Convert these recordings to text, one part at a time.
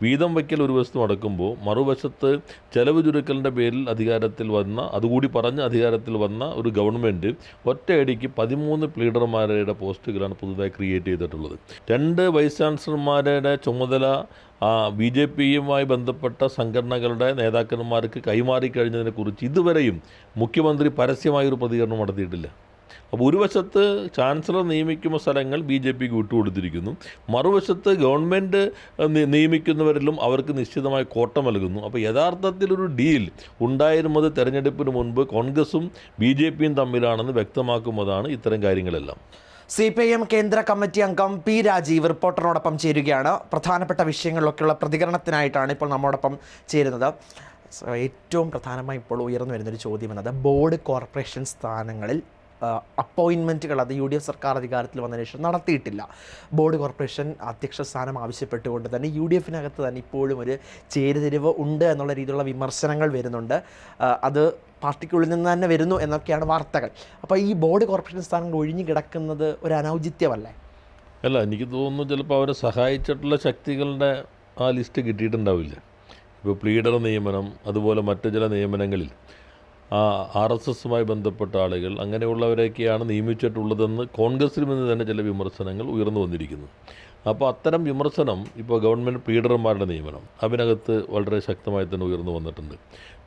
വീതം വയ്ക്കൽ ഒരു വശത്ത് നടക്കുമ്പോൾ മറുവശത്ത് ചെലവ് ചുരുക്കലിൻ്റെ പേരിൽ അധികാരത്തിൽ വന്ന, അതുകൂടി പറഞ്ഞ് അധികാരത്തിൽ വന്ന ഒരു ഗവൺമെൻറ് ഒറ്റയടിക്ക് 13 പ്ലീഡർമാരുടെ പോസ്റ്റുകളാണ് പുതുതായി ക്രിയേറ്റ് ചെയ്തിട്ടുള്ളത്. 2 വൈസ് ചാൻസലർമാരുടെ ചുമതല BJPയുമായി ബന്ധപ്പെട്ട സംഘടനകളുടെ നേതാക്കന്മാർക്ക് കൈമാറിക്കഴിഞ്ഞതിനെക്കുറിച്ച് ഇതുവരെയും മുഖ്യമന്ത്രി പരസ്യമായൊരു പ്രതികരണം നടത്തിയിട്ടില്ല. അപ്പോൾ ഒരു വശത്ത് ചാൻസലർ നിയമിക്കുന്ന സ്ഥലങ്ങൾ BJPക്ക് വിട്ടുകൊടുത്തിരിക്കുന്നു, മറുവശത്ത് ഗവൺമെൻറ് നിയമിക്കുന്നവരിലും അവർക്ക് നിശ്ചിതമായ കോട്ട നൽകുന്നു. അപ്പോൾ യഥാർത്ഥത്തിലൊരു ഡീൽ ഉണ്ടായിരുന്നത് തെരഞ്ഞെടുപ്പിന് മുൻപ് കോൺഗ്രസും BJPയും തമ്മിലാണെന്ന് വ്യക്തമാക്കുന്നതാണ് ഇത്തരം കാര്യങ്ങളെല്ലാം. CPIM കേന്ദ്ര കമ്മിറ്റി അംഗം P. രാജീവ് റിപ്പോർട്ടറിനോടൊപ്പം ചേരുകയാണ്. പ്രധാനപ്പെട്ട വിഷയങ്ങളിലൊക്കെയുള്ള പ്രതികരണത്തിനായിട്ടാണ് ഇപ്പോൾ നമ്മോടൊപ്പം ചേരുന്നത്. ഏറ്റവും പ്രധാനമായി ഇപ്പോൾ ഉയർന്നു വരുന്നൊരു ചോദ്യം എന്നത് ബോർഡ് കോർപ്പറേഷൻ സ്ഥാനങ്ങളിൽ അപ്പോയിൻമെൻറ്റുകൾ അത് UDF സർക്കാർ അധികാരത്തിൽ വന്നതിന് ശേഷം നടത്തിയിട്ടില്ല. ബോർഡ് കോർപ്പറേഷൻ അധ്യക്ഷ സ്ഥാനം ആവശ്യപ്പെട്ടുകൊണ്ട് തന്നെ UDFനകത്ത് തന്നെ ഇപ്പോഴും ഒരു ചേരിതിരിവ് ഉണ്ട് എന്നുള്ള രീതിയിലുള്ള വിമർശനങ്ങൾ വരുന്നുണ്ട്. അത് പാർട്ടിക്കുള്ളിൽ നിന്ന് തന്നെ വരുന്നു എന്നൊക്കെയാണ് വാർത്തകൾ. അപ്പോൾ ഈ ബോർഡ് കോർപ്പറേഷൻ സ്ഥാനങ്ങൾ ഒഴിഞ്ഞു കിടക്കുന്നത് ഒരു അനൗചിത്യമല്ലേ? അല്ല, എനിക്ക് തോന്നുന്നു ചിലപ്പോൾ അവരെ സഹായിച്ചിട്ടുള്ള ശക്തികളുടെ ആ ലിസ്റ്റ് കിട്ടിയിട്ടുണ്ടാവില്ല. ഇപ്പോൾ പ്ലീഡർ നിയമനം, അതുപോലെ മറ്റു ചില നിയമനങ്ങളിൽ RSSുമായി ബന്ധപ്പെട്ട ആളുകൾ അങ്ങനെയുള്ളവരെയൊക്കെയാണ് നിയമിച്ചിട്ടുള്ളതെന്ന് കോൺഗ്രസിൽ നിന്ന് തന്നെ ചില വിമർശനങ്ങൾ ഉയർന്നു വന്നിരിക്കുന്നു. അപ്പോൾ അത്തരം വിമർശനം ഇപ്പോൾ ഗവൺമെൻറ് പ്ലീഡർമാരുടെ നിയമനം അതിനകത്ത് വളരെ ശക്തമായി തന്നെ ഉയർന്നു വന്നിട്ടുണ്ട്.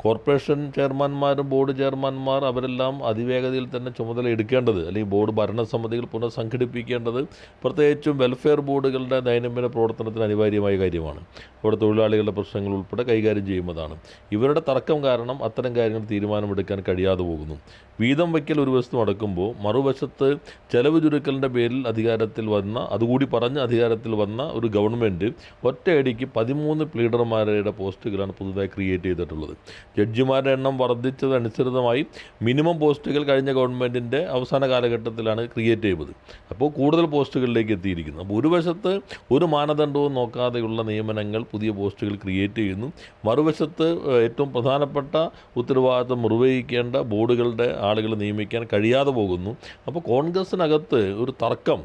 കോർപ്പറേഷൻ ചെയർമാൻമാരും ബോർഡ് ചെയർമാൻമാർ അവരെല്ലാം അതിവേഗതയിൽ തന്നെ ചുമതല എടുക്കേണ്ടത്, അല്ലെങ്കിൽ ബോർഡ് ഭരണസമിതികൾ പുനഃസംഘടിപ്പിക്കേണ്ടത് പ്രത്യേകിച്ചും വെൽഫെയർ ബോർഡുകളുടെ ദൈനംദിന പ്രവർത്തനത്തിന് അനിവാര്യമായ കാര്യമാണ്. അവിടെ തൊഴിലാളികളുടെ പ്രശ്നങ്ങൾ ഉൾപ്പെടെ കൈകാര്യം ചെയ്യുന്നതാണ്. ഇവരുടെ തർക്കം കാരണം അത്തരം കാര്യങ്ങൾ തീരുമാനമെടുക്കാൻ കഴിയാതെ പോകുന്നു. വീതം വയ്ക്കൽ ഒരു വശത്ത് നടക്കുമ്പോൾ മറുവശത്ത് ചെലവ് ചുരുക്കലിൻ്റെ പേരിൽ അധികാരത്തിൽ വന്ന, അതുകൂടി പറഞ്ഞ് അധികാരത്തിൽ വന്ന ഒരു ഗവൺമെൻറ് ഒറ്റയടിക്ക് 13 പ്ലീഡർമാരുടെ പോസ്റ്റുകളാണ് പുതുതായി ക്രിയേറ്റ് ചെയ്തിട്ടുള്ളത്. ജഡ്ജിമാരുടെ എണ്ണം വർദ്ധിച്ചതനുസൃതമായി മിനിമം പോസ്റ്റുകൾ കഴിഞ്ഞ ഗവൺമെൻറ്റിൻ്റെ അവസാന കാലഘട്ടത്തിലാണ് ക്രിയേറ്റ് ചെയ്തത്. അപ്പോൾ കൂടുതൽ പോസ്റ്റുകളിലേക്ക് എത്തിയിരിക്കുന്നു. അപ്പോൾ ഒരു വശത്ത് ഒരു മാനദണ്ഡവും നോക്കാതെയുള്ള നിയമനങ്ങൾ, പുതിയ പോസ്റ്റുകൾ ക്രിയേറ്റ് ചെയ്യുന്നു. മറുവശത്ത് ഏറ്റവും പ്രധാനപ്പെട്ട ഉത്തരവാദിത്വം നിർവഹിക്കേണ്ട ബോർഡുകളുടെ ആളുകൾ നിയമിക്കാൻ കഴിയാതെ പോകുന്നു. അപ്പോൾ കോൺഗ്രസിനകത്ത് ഒരു തർക്കം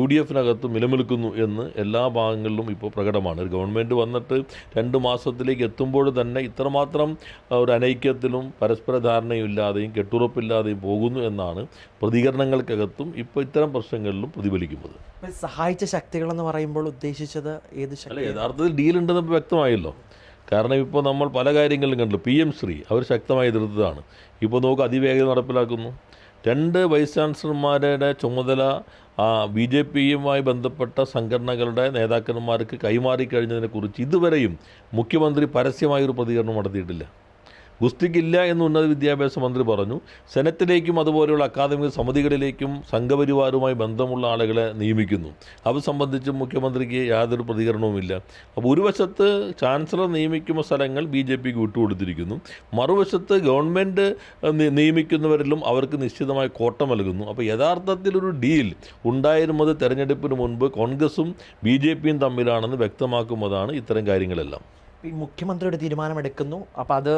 UDFനകത്ത് നിലനിൽക്കുന്നു എന്ന് എല്ലാ ഭാഗങ്ങളിലും ഇപ്പോൾ പ്രകടമാണ്. ഒരു ഗവൺമെൻറ് വന്നിട്ട് 2 മാസത്തിലേക്ക് എത്തുമ്പോൾ തന്നെ ഇത്രമാത്രം ഒരു അനൈക്യത്തിലും പരസ്പര ധാരണയും ഇല്ലാതെയും കെട്ടുറപ്പില്ലാതെയും പോകുന്നു എന്നാണ് പ്രതികരണങ്ങൾക്കകത്തും ഇപ്പോൾ ഇത്തരം പ്രശ്നങ്ങളിലും പ്രതിഫലിക്കുന്നത്. സഹായിച്ച ശക്തികളെന്ന് പറയുമ്പോൾ ഉദ്ദേശിച്ചത് ഏത് ശക്തി? അല്ല, യഥാർത്ഥത്തിൽ ഡീലുണ്ടെന്ന് വ്യക്തമായല്ലോ. കാരണം ഇപ്പോൾ നമ്മൾ പല കാര്യങ്ങളിലും കണ്ടു. PM ശ്രീ അവർ ശക്തമായി എതിർത്തതാണ്. ഇപ്പോൾ നമുക്ക് അതിവേഗം നടപ്പിലാക്കുന്നു. 2 വൈസ് ചാൻസലർമാരുടെ ചുമതല BJPയുമായി ബന്ധപ്പെട്ട സംഘടനകളുടെ നേതാക്കന്മാർക്ക് കൈമാറിക്കഴിഞ്ഞതിനെക്കുറിച്ച് ഇതുവരെയും മുഖ്യമന്ത്രി പരസ്യമായൊരു പ്രതികരണം നടത്തിയിട്ടില്ല. ഗുസ്തിക്കില്ല എന്ന് ഉന്നത വിദ്യാഭ്യാസ മന്ത്രി പറഞ്ഞു. സെനറ്റിലേക്കും അതുപോലെയുള്ള അക്കാദമിക സമിതികളിലേക്കും സംഘപരിവാറുമായി ബന്ധമുള്ള ആളുകളെ നിയമിക്കുന്നു. അത് സംബന്ധിച്ച് മുഖ്യമന്ത്രിക്ക് യാതൊരു പ്രതികരണവുമില്ല. അപ്പോൾ ഒരു വശത്ത് ചാൻസലർ നിയമിക്കുന്ന സ്ഥലങ്ങൾ BJPക്ക് വിട്ടുകൊടുത്തിരിക്കുന്നു, മറുവശത്ത് ഗവൺമെൻറ് നിയമിക്കുന്നവരിലും അവർക്ക് നിശ്ചിതമായ കോട്ട നൽകുന്നു. അപ്പോൾ യഥാർത്ഥത്തിലൊരു ഡീൽ ഉണ്ടായിരുന്നത് തെരഞ്ഞെടുപ്പിന് മുൻപ് കോൺഗ്രസും BJPയും തമ്മിലാണെന്ന് വ്യക്തമാക്കുന്നതാണ് ഇത്തരം കാര്യങ്ങളെല്ലാം. മുഖ്യമന്ത്രിയുടെ തീരുമാനമെടുക്കുന്നു. അപ്പോൾ അത്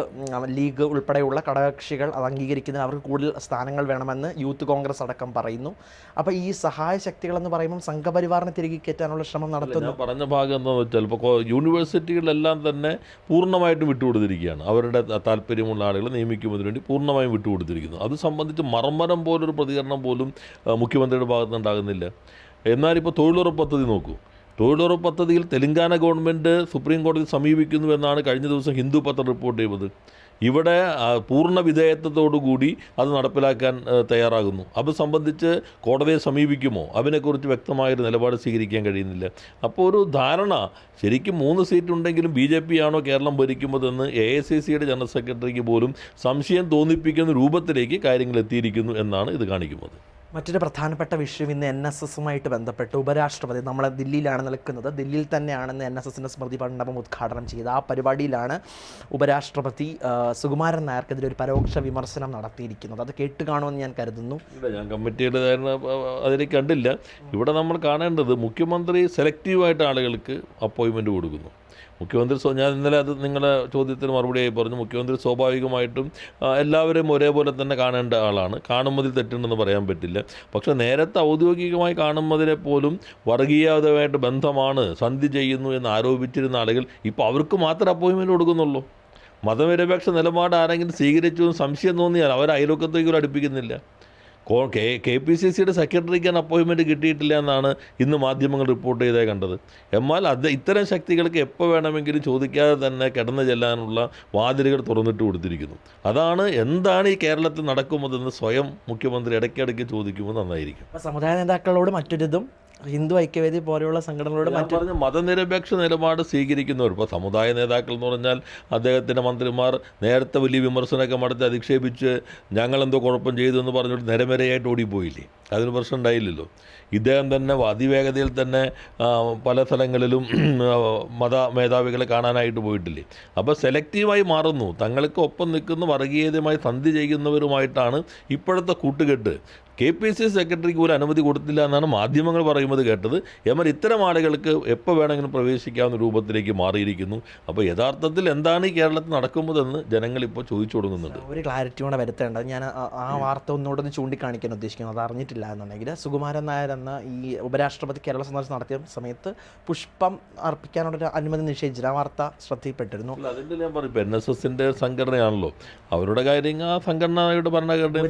ലീഗ് ഉൾപ്പെടെയുള്ള ഘടകകക്ഷികൾ അത് അംഗീകരിക്കുന്നതിന് അവർക്ക് കൂടുതൽ സ്ഥാനങ്ങൾ വേണമെന്ന് യൂത്ത് കോൺഗ്രസ് അടക്കം പറയുന്നു. അപ്പോൾ ഈ സഹായ ശക്തികളെന്ന് പറയുമ്പം സംഘപരിവാറിനെ തിരികെ കയറ്റാനുള്ള ശ്രമം നടത്തുന്നു. ഞാൻ പറഞ്ഞ ഭാഗം എന്താണെന്ന് വെച്ചാൽ ഇപ്പോൾ യൂണിവേഴ്സിറ്റികളിലെല്ലാം തന്നെ പൂർണ്ണമായിട്ടും വിട്ടുകൊടുത്തിരിക്കുകയാണ്. അവരുടെ താല്പര്യമുള്ള ആളുകളെ നിയമിക്കുന്നതിന് വേണ്ടി പൂർണ്ണമായും വിട്ടുകൊടുത്തിരിക്കുന്നു. അത് സംബന്ധിച്ച് മർമ്മരം പോലൊരു പ്രതികരണം പോലും മുഖ്യമന്ത്രിയുടെ ഭാഗത്തുനിന്നുണ്ടാകുന്നില്ല. എന്നാലിപ്പോൾ തൊഴിലുറപ്പ് പദ്ധതി നോക്കൂ. തൊഴിലുറപ്പ് പദ്ധതിയിൽ തെലങ്കാന ഗവൺമെൻറ് സുപ്രീം കോടതി സമീപിക്കുന്നു എന്നാണ് കഴിഞ്ഞ ദിവസം ഹിന്ദു പത്രം റിപ്പോർട്ട് ചെയ്തത്. ഇവിടെ പൂർണ്ണ വിധേയത്വത്തോടുകൂടി അത് നടപ്പിലാക്കാൻ തയ്യാറാകുന്നു. അത് സംബന്ധിച്ച് കോടതിയെ സമീപിക്കുമോ അതിനെക്കുറിച്ച് വ്യക്തമായൊരു നിലപാട് സ്വീകരിക്കാൻ കഴിയുന്നില്ല. അപ്പോൾ ഒരു ധാരണ ശരിക്കും 3 സീറ്റ് ഉണ്ടെങ്കിലും BJP ആണോ കേരളം ഭരിക്കുന്നതെന്ന് AICCയുടെ ജനറൽ സെക്രട്ടറിക്ക് പോലും സംശയം തോന്നിപ്പിക്കുന്ന രൂപത്തിലേക്ക് കാര്യങ്ങൾ എത്തിയിരിക്കുന്നു എന്നാണ് ഇത് കാണിക്കുന്നത്. മറ്റൊരു പ്രധാനപ്പെട്ട വിഷയം ഇന്ന് NSSുമായിട്ട് ബന്ധപ്പെട്ട് ഉപരാഷ്ട്രപതി നമ്മളെ ദില്ലിയിലാണ് നിൽക്കുന്നത്. ദില്ലിയിൽ തന്നെയാണെന്ന് NSSൻ്റെ സ്മൃതി മണ്ഡപം ഉദ്ഘാടനം ചെയ്ത് ആ പരിപാടിയിലാണ് ഉപരാഷ്ട്രപതി സുകുമാരൻ നായർക്കെതിരെ ഒരു പരോക്ഷ വിമർശനം നടത്തിയിരിക്കുന്നത്. അത് കേട്ട് കാണുമെന്ന് ഞാൻ കരുതുന്നു. ഞാൻ കമ്മിറ്റിയുടെ അതിലേക്ക് കണ്ടില്ല. ഇവിടെ നമ്മൾ കാണേണ്ടത് മുഖ്യമന്ത്രി സെലക്റ്റീവായിട്ട് ആളുകൾക്ക് അപ്പോയിൻമെൻറ്റ് കൊടുക്കുന്നു. മുഖ്യമന്ത്രി ഞാൻ ഇന്നലെ അത് നിങ്ങളുടെ ചോദ്യത്തിന് മറുപടിയായി പറഞ്ഞു. മുഖ്യമന്ത്രി സ്വാഭാവികമായിട്ടും എല്ലാവരെയും ഒരേപോലെ തന്നെ കാണേണ്ട ആളാണ്. കാണുന്നതിൽ തെറ്റുണ്ടെന്ന് പറയാൻ പറ്റില്ല. പക്ഷേ നേരത്തെ ഔദ്യോഗികമായി കാണുന്നതിനെ പോലും വർഗീയതയുമായിട്ട് ബന്ധമാണ്, സന്ധി ചെയ്യുന്നു എന്ന് ആരോപിച്ചിരുന്ന ആളുകൾ ഇപ്പോൾ അവർക്ക് മാത്രം അപ്പോയിൻമെൻറ്റ് കൊടുക്കുന്നുള്ളൂ. മതനിരപേക്ഷ നിലപാട് ആരെങ്കിലും സ്വീകരിച്ചു എന്ന് സംശയം തോന്നിയാൽ അവർ അയൽവക്കത്തേക്കും അടുപ്പിക്കുന്നില്ല. KPCCയുടെ സെക്രട്ടറിക്ക് അപ്പോയിൻമെൻറ്റ് കിട്ടിയിട്ടില്ല എന്നാണ് ഇന്ന് മാധ്യമങ്ങൾ റിപ്പോർട്ട് ചെയ്തേ കണ്ടത്. എന്നാൽ ഇത്തരം ശക്തികൾക്ക് എപ്പോൾ വേണമെങ്കിലും ചോദിക്കാതെ തന്നെ കിടന്നു ചെല്ലാനുള്ള വാതിലുകൾ തുറന്നിട്ട് കൊടുത്തിരിക്കുന്നു. എന്താണ് ഈ കേരളത്തിൽ നടക്കുന്നതെന്ന് സ്വയം മുഖ്യമന്ത്രി ഇടയ്ക്കിടയ്ക്ക് ചോദിക്കുമ്പോൾ നന്നായിരിക്കും. സമുദായ നേതാക്കളോട് മറ്റൊരിതും ഹിന്ദു ഐക്യവേദി പോലെയുള്ള സംഘടനകളോട് പറഞ്ഞ മതനിരപേക്ഷ നിലപാട് സ്വീകരിക്കുന്നവർ, ഇപ്പോൾ സമുദായ നേതാക്കൾ എന്ന് പറഞ്ഞാൽ അദ്ദേഹത്തിൻ്റെ മന്ത്രിമാർ നേരത്തെ വലിയ വിമർശനമൊക്കെ നടത്തി അധിക്ഷേപിച്ച് ഞങ്ങളെന്തോ കുഴപ്പം ചെയ്തു എന്ന് പറഞ്ഞിട്ട് നിരനിരയായിട്ട് ഓടിപ്പോയില്ലേ? അതിന് പ്രശ്നം ഉണ്ടായില്ലല്ലോ. ഇദ്ദേഹം തന്നെ അതിവേഗതയിൽ തന്നെ പല സ്ഥലങ്ങളിലും മത മേധാവികളെ കാണാനായിട്ട് പോയിട്ടില്ലേ? അപ്പോൾ സെലക്റ്റീവായി മാറുന്നു. തങ്ങൾക്ക് ഒപ്പം നിൽക്കുന്ന വർഗീയതയുമായി സന്ധി ചെയ്യുന്നവരുമായിട്ടാണ് ഇപ്പോഴത്തെ കൂട്ടുകെട്ട്. KPCC സെക്രട്ടറിക്ക് പോലും അനുമതി കൊടുത്തില്ല എന്നാണ് മാധ്യമങ്ങൾ പറയുന്നത് കേട്ടത്. എന്നാൽ ഇത്തരം ആളുകൾക്ക് എപ്പോൾ വേണമെങ്കിലും പ്രവേശിക്കാവുന്ന രൂപത്തിലേക്ക് മാറിയിരിക്കുന്നു. അപ്പോൾ യഥാർത്ഥത്തിൽ എന്താണ് ഈ കേരളത്തിൽ നടക്കുന്നതെന്ന് ജനങ്ങൾ ഇപ്പോൾ ചോദിച്ചു തുടങ്ങുന്നുണ്ട്. ഒരു ക്ലാരിറ്റി കൂടെ വരുത്തേണ്ടത്, ഞാൻ ആ വാർത്ത ഒന്നുകൂടെ ചൂണ്ടിക്കാണിക്കാൻ ഉദ്ദേശിക്കുന്നത്, അത് അറിഞ്ഞിട്ടില്ല എന്നുണ്ടെങ്കിൽ സുകുമാരൻ നായർ എന്ന ഈ ഉപരാഷ്ട്രപതി കേരള സന്ദർശനം നടത്തിയ സമയത്ത് പുഷ്പം അർപ്പിക്കാനുള്ളൊരു അനുമതി നിഷേധിച്ചില്ല. ആ വാർത്ത ശ്രദ്ധയിൽപ്പെട്ടിരുന്നു. അതിൻ്റെ ഞാൻ പറയും, ഇപ്പോൾ NSSൻ്റെ സംഘടനയാണല്ലോ, അവരുടെ കാര്യം ആ സംഘടനയുടെ ഭരണഘടന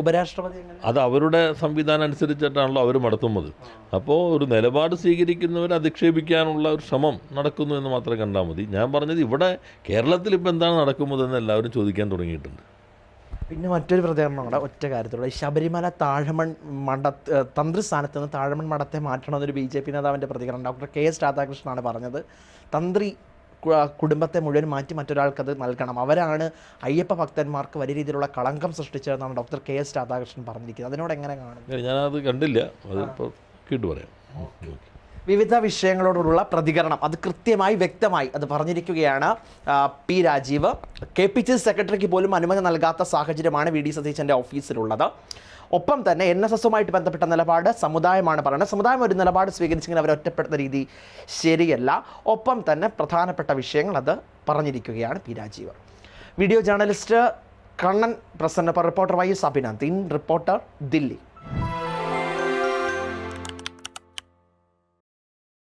ഉപരാഷ്ട്രപതി അത് അവരുടെ സംവിധാനം അനുസരിച്ചിട്ടാണല്ലോ അവർ നടത്തുന്നത്. അപ്പോൾ ഒരു നിലപാട് സ്വീകരിക്കുന്നവർ അധിക്ഷേപിക്കാനുള്ള ഒരു ശ്രമം നടക്കുന്നു എന്ന് മാത്രം കണ്ടാൽ മതി. ഞാൻ പറഞ്ഞത് ഇവിടെ കേരളത്തിൽ ഇപ്പോൾ എന്താണ് നടക്കുന്നതെന്ന് എല്ലാവരും ചോദിക്കാൻ തുടങ്ങിയിട്ടുണ്ട്. പിന്നെ മറ്റൊരു പ്രതികരണം കൂടെ ഒറ്റ കാര്യത്തിലുള്ള ശബരിമല താഴമൺ തന്ത്രിസ്ഥാനത്ത് നിന്ന് താഴമൺ മഠത്തെ മാറ്റണമെന്നൊരു BJP നേതാവിൻ്റെ പ്രതികരണം ഡോക്ടർ KS രാധാകൃഷ്ണനാണ് പറഞ്ഞത്. തന്ത്രി കുടുംബത്തെ മുഴുവൻ മാറ്റി മറ്റൊരാൾക്കത് നൽകണം, അവരാണ് അയ്യപ്പ ഭക്തന്മാർക്ക് വലിയ രീതിയിലുള്ള കളങ്കം സൃഷ്ടിച്ചതെന്നാണ് ഡോക്ടർ KS രാധാകൃഷ്ണൻ പറഞ്ഞിരിക്കുന്നത്. അതിനോട് എങ്ങനെ കാണും? ഞാനത് കണ്ടില്ല, അതിപ്പോൾ കേട്ടു പറയാം. വിവിധ വിഷയങ്ങളോടുള്ള പ്രതികരണം അത് കൃത്യമായി വ്യക്തമായി അത് പറഞ്ഞിരിക്കുകയാണ് P. രാജീവ്. KPCC സെക്രട്ടറിക്ക് പോലും അനുമതി നൽകാത്ത സാഹചര്യമാണ് VD സതീശൻ്റെ ഓഫീസിലുള്ളത്. ഒപ്പം തന്നെ NSSുമായിട്ട് ബന്ധപ്പെട്ട നിലപാട് സമുദായമാണ് പറയുന്നത്. സമുദായം ഒരു നിലപാട് സ്വീകരിച്ചെങ്കിൽ അവരെ ഒറ്റപ്പെടുന്ന രീതി ശരിയല്ല. ഒപ്പം തന്നെ പ്രധാനപ്പെട്ട വിഷയങ്ങൾ അത് പറഞ്ഞിരിക്കുകയാണ് P. Rajeev. Video journalist Kannan Prasannappa, reporter YS Abhinand, reporter Delhi.